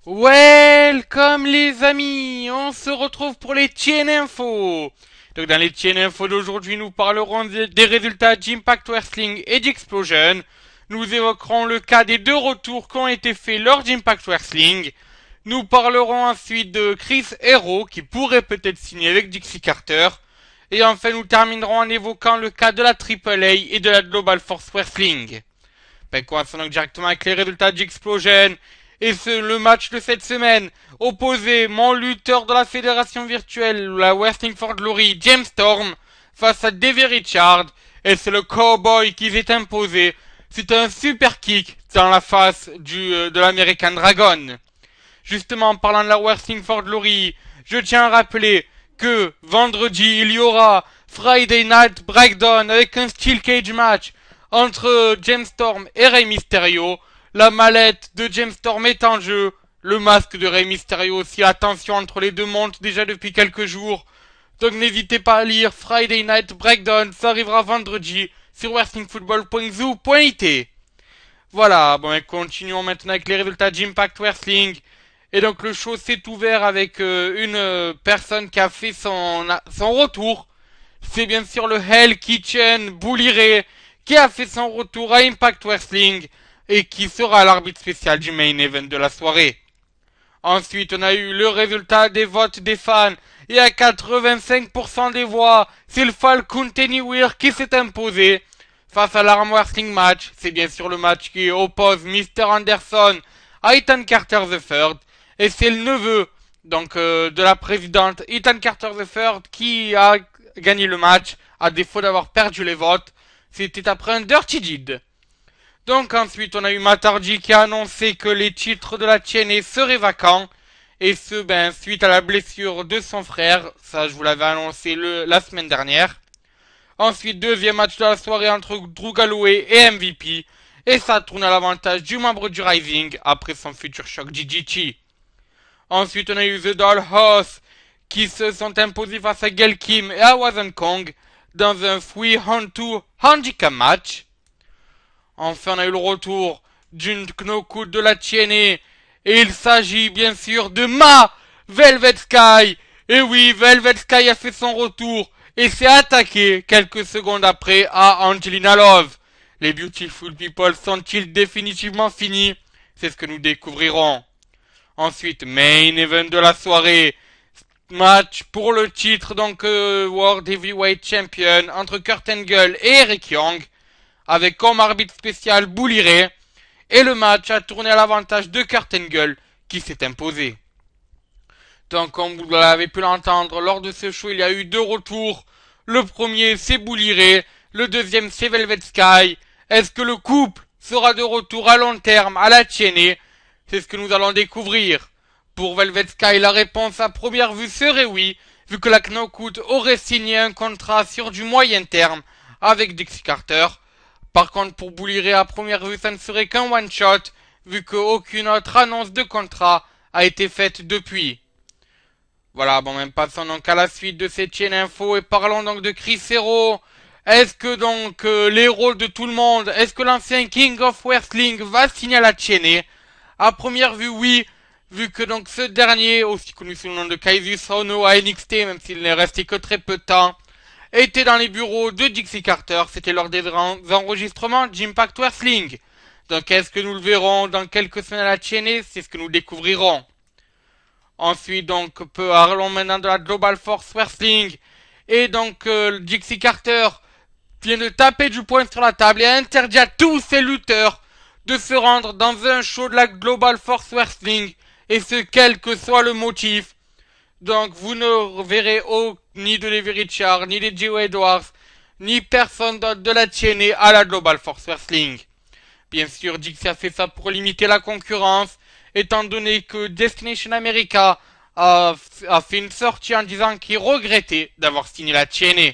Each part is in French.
Welcome les amis, on se retrouve pour les TN Info. Donc dans les TN Info d'aujourd'hui, nous parlerons des résultats d'Impact Wrestling et d'Explosion. Nous évoquerons le cas des deux retours qui ont été faits lors d'Impact Wrestling. Nous parlerons ensuite de Chris Hero qui pourrait peut-être signer avec Dixie Carter. Et enfin nous terminerons en évoquant le cas de la AAA et de la Global Force Wrestling. Commençons donc directement avec les résultats d'Explosion. Et le match de cette semaine opposait mon lutteur de la fédération virtuelle, la Wrestling for Glory, James Storm, face à Davey Richard. Et c'est le Cowboy qui s'est imposé. C'est un super kick dans la face de l'American Dragon. Justement, en parlant de la Wrestling for Glory, je tiens à rappeler que vendredi, il y aura Friday Night Breakdown avec un Steel Cage match entre James Storm et Rey Mysterio. La mallette de James Storm est en jeu. Le masque de Rey Mysterio aussi. Attention, entre les deux monte déjà depuis quelques jours. Donc n'hésitez pas à lire Friday Night Breakdown. Ça arrivera vendredi sur wrestlingfootball.zoo.it. Voilà, continuons maintenant avec les résultats d'Impact Wrestling. Et donc le show s'est ouvert avec une personne qui a fait son retour. C'est bien sûr le Hell Kitchen Bully Ray qui a fait son retour à Impact Wrestling et qui sera l'arbitre spécial du main event de la soirée. Ensuite, on a eu le résultat des votes des fans et à 85% des voix, c'est le Falcon Anywhere qui s'est imposé face à l'Arm Wrestling match. C'est bien sûr le match qui oppose Mr. Anderson à Ethan Carter III et c'est le neveu de la présidente Ethan Carter III qui a gagné le match à défaut d'avoir perdu les votes. C'était après un Dirty Deed. Donc ensuite on a eu Matt Hardy qui a annoncé que les titres de la TNA seraient vacants. Et ce suite à la blessure de son frère. Ça je vous l'avais annoncé la semaine dernière. Ensuite deuxième match de la soirée entre Drew Galloway et MVP. Et ça tourne à l'avantage du membre du Rising après son futur choc DDT. Ensuite on a eu The Dollhouse qui se sont imposés face à Gail Kim et à Wasn't Kong dans un 3-on-2 handicap match. Enfin, on a eu le retour d'une Knockouts de la TNA. Et il s'agit bien sûr de Velvet Sky. Et oui, Velvet Sky a fait son retour et s'est attaqué quelques secondes après à Angelina Love. Les Beautiful People sont-ils définitivement finis? C'est ce que nous découvrirons. Ensuite, main event de la soirée. Match pour le titre World Heavyweight Champion entre Kurt Angle et Eric Young, avec comme arbitre spécial Bully Ray, et le match a tourné à l'avantage de Kurt Angle qui s'est imposé. Donc comme vous l'avez pu l'entendre, lors de ce show il y a eu deux retours. Le premier c'est Bully Ray, le deuxième c'est Velvet Sky. Est-ce que le couple sera de retour à long terme à la TNA? C'est ce que nous allons découvrir. Pour Velvet Sky, la réponse à première vue serait oui, vu que la Knockouts aurait signé un contrat sur du moyen terme avec Dixie Carter. Par contre, pour Bully Ray, à première vue, ça ne serait qu'un one-shot, vu qu'aucune autre annonce de contrat a été faite depuis. Voilà, passons donc à la suite de cette chaîne info et parlons donc de Chris Hero. Est-ce que les rôles de tout le monde, est-ce que l'ancien King of Wrestling va signer à la TNA? À première vue, oui, vu que ce dernier, aussi connu sous le nom de Kaizus Ohno à NXT, même s'il n'est resté que très peu de temps, était dans les bureaux de Dixie Carter. C'était lors des enregistrements d'Impact Wrestling. Donc est-ce que nous le verrons dans quelques semaines à la TNA? C'est ce que nous découvrirons. Ensuite parlons maintenant de la Global Force Wrestling. Et Dixie Carter vient de taper du poing sur la table et a interdit à tous ses lutteurs de se rendre dans un show de la Global Force Wrestling, et ce quel que soit le motif. Donc vous ne verrez ni de Davey Richard, ni de Joe Edwards, ni personne d'autre de la TNA à la Global Force Wrestling. Bien sûr, Dixie a fait ça pour limiter la concurrence, étant donné que Destination America a fait une sortie en disant qu'il regrettait d'avoir signé la TNA.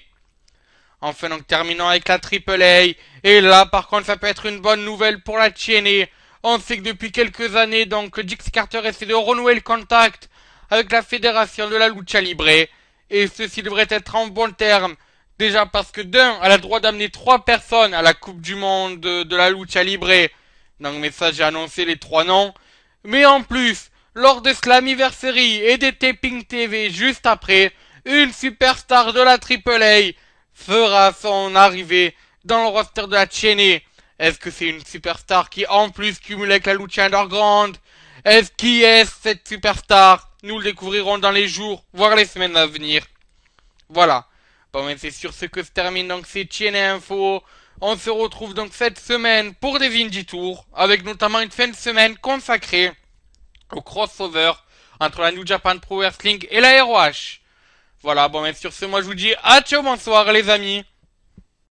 Enfin, terminons avec la AAA. Et là, par contre, ça peut être une bonne nouvelle pour la TNA. On sait que depuis quelques années, Dixie Carter essaie de renouer le contact avec la fédération de la Lucha Libre. Et ceci devrait être en bon terme. Déjà parce que elle a le droit d'amener 3 personnes à la Coupe du Monde de la Lucha Libre. Donc, mais ça, j'ai annoncé les 3 noms. Mais en plus, lors de Slammiversary et des Taping TV juste après, une superstar de la AAA fera son arrivée dans le roster de la TNA. Est-ce que c'est une superstar qui en plus cumule avec la Lucha Underground? Qui est cette superstar? Nous le découvrirons dans les jours, voire les semaines à venir. Voilà. Bon, mais c'est sur ce que se termine donc ces TNA Info. On se retrouve donc cette semaine pour des Indie Tours, avec notamment une fin de semaine consacrée au crossover entre la New Japan Pro Wrestling et la ROH. Voilà, bon, mais sur ce, moi je vous dis à ciao, bonsoir les amis.